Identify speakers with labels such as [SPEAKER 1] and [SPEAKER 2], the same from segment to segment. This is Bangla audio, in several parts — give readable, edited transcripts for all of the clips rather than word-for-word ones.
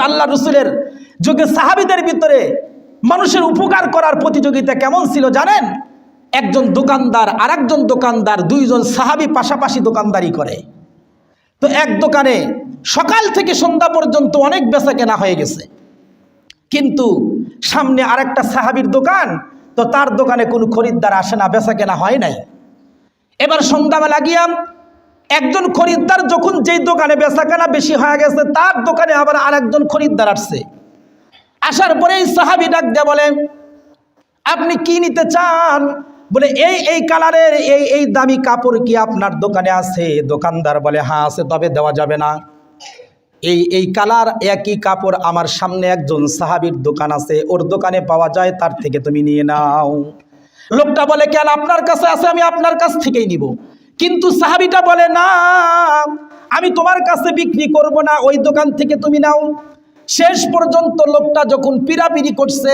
[SPEAKER 1] আল্লাহ রসুলের যুগে সাহাবীদের ভিতরে মানুষের উপকার করার প্রতিযোগিতা কেমন ছিল জানেন? একজন দোকানদার আর একজন দোকানদার, দুইজন সাহাবী পাশাপাশি দোকানদারি করে। তো এক দোকানে সকাল থেকে সন্ধ্যা পর্যন্ত অনেক বেচা কেনা হয়ে গেছে, কিন্তু সামনে আরেকটা সাহাবীর দোকান, তো তার দোকানে কোনো খরিদ্দার আসে না, বেচা কেনা হয় নাই। এবার সন্ধ্যাবেলা গিয়া একজন খরিদ্দার যখন যেই দোকানে বেচা কেনা বেশি হয়ে গেছে, তার দোকানে আবার আরেকজন খরিদ্দার আসছে। আসার পরে এই সাহাবী ডাক দিয়ে বলে, আপনি কি নিতে চান? বলে এই কালারের এই দামি কাপড় কি আপনার দোকানে আছে? দোকানদার বলে হ্যাঁ আছে, তবে দেওয়া যাবে না। এই কালার একই কাপড় আমার সামনে একজন সাহাবীর দোকান আছে, ওর দোকানে পাওয়া যায়, তার থেকে তুমি নিয়ে নাও। লোকটা বলে কেন, আপনার কাছে আছে, আমি আপনার কাছ থেকেই নিব। কিন্তু সাহাবীটা বলে না, আমি তোমার কাছে বিক্রি করব না, ওই দোকান থেকে তুমি নাও। শেষ পর্যন্ত লোকটা যখন পিরাপিরি করছে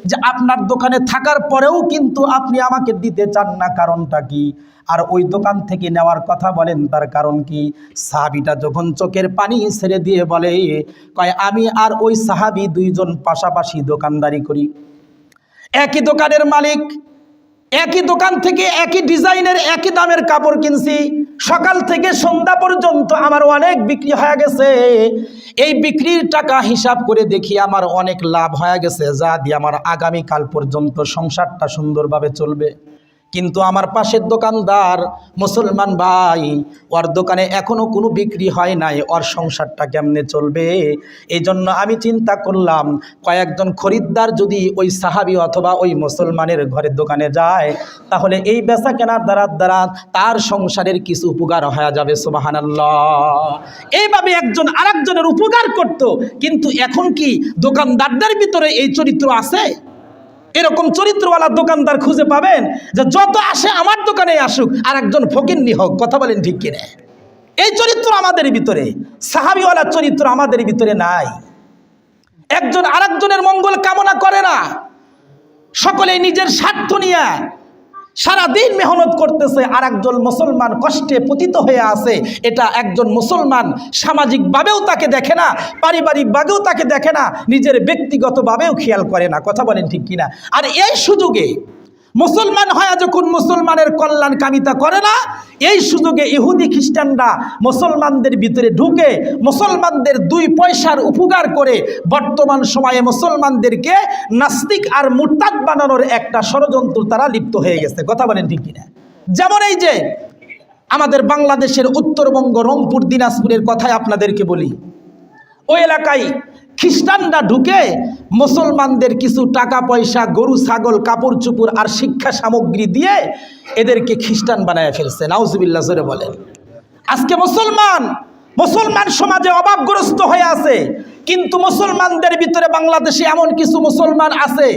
[SPEAKER 1] যে আপনার দোকানে থাকার পরেও কিন্তু আপনি আমাকে দিতে চান না, কারণটা কি? আর ওই দোকান থেকে নেওয়ার কথা বলেন, তার কারণ কি? সাহাবীটা যখন চোখের পানি ছেড়ে দিয়ে বলে, কয় আমি আর ওই সাহাবী দুইজন পাশাপাশি দোকানদারি করি, একই দোকানের মালিক, একই দোকান থেকে একই ডিজাইনের একই দামের কাপড় কিনছি, সকাল থেকে সন্ধ্যা পর্যন্ত আমার অনেক বিক্রি হয়ে গেছে। এই বিক্রির টাকা হিসাব করে দেখি আমার অনেক লাভ হয়ে গেছে, যা দিয়ে আমার আগামীকাল পর্যন্ত সংসারটা সুন্দরভাবে চলবে। কিন্তু আমার পাশের দোকানদার মুসলমান ভাই, ওর দোকানে এখনো কোনো বিক্রি হয় নাই, ওর সংসারটা কেমনে চলবে? এই জন্য আমি চিন্তা করলাম, কয়েকজন খরিদ্দার যদি ওই সাহাবী অথবা ওই মুসলমানের ঘরের দোকানে যায়, তাহলে এই বেচা কেনার দ্বারা তার সংসারের কিছু উপকার হয়ে যাবে। সুবহানাল্লাহ। এইভাবে একজন আরেকজনের উপকার করত। কিন্তু এখন কি দোকানদারদের ভিতরে এই চরিত্র আছে? এরকম চরিত্রওয়ালা দোকানদার খুঁজে পাবেন যে যত আসে আমার দোকানে আসুক, আর একজন ফকিন্নি হোক। কথা বলেন ঠিক কিনা? এই চরিত্র আমাদের ভিতরে, সাহাবীওয়ালা চরিত্র আমাদের ভিতরে নাই। একজন আরেকজনের মঙ্গল কামনা করে না, সকলে নিজের স্বার্থ নিয়ে সারাদিন মেহনত করতেছে। আর একজন মুসলমান কষ্টে পতিত হয়ে আছে, এটা একজন মুসলমান সামাজিকভাবেও তাকে দেখে না, পারিবারিকভাবেও তাকে দেখে না, নিজের ব্যক্তিগতভাবেও খেয়াল করে না। কথা বলেন ঠিক কিনা? আর এই সুযোগে মুসলমান হয়ে যখন মুসলমানের কল্যাণ কামিতা করে না, এই সুযোগে ইহুদি খ্রিস্টানরা মুসলমানদের ভিতরে ঢুকে মুসলমানদের 2 পয়সার উপকার করে বর্তমান সময়ে মুসলমানদেরকে নাস্তিক আর মুরতাদ বানানোর একটা ষড়যন্ত্র তারা লিপ্ত হয়ে গেছে। কথা বলেন ঠিক কিনা? যেমন এই যে আমাদের বাংলাদেশের উত্তরবঙ্গ, রংপুর, দিনাজপুরের কথাই আপনাদেরকে বলি, ওই এলাকায় খ্রিস্টানরা ঢুকে মুসলমানদের কিছু টাকা পয়সা, গরু ছাগল, কাপড় চুপড় আর শিক্ষা সামগ্রী দিয়ে এদেরকে খ্রিস্টান বানায় ফেলছে। নাউজুবিল্লাহ জোরে বলেন। আজকে মুসলমান সমাজে অভাবগ্রস্ত হয়ে আছে, কিন্তু মুসলমানদের ভিতরে বাংলাদেশে এমন কিছু মুসলমান আছে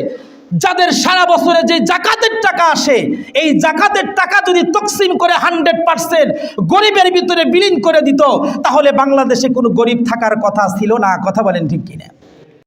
[SPEAKER 1] যাদের সারা বছরে যে জাকাতের টাকা আসে, এই জাকাতের টাকা যদি তকসিম করে 100% গরিবের ভিতরে বিলীন করে দিত, তাহলে বাংলাদেশে কোনো গরিব থাকার কথা ছিল না। কথা বলেন ঠিক কিনা?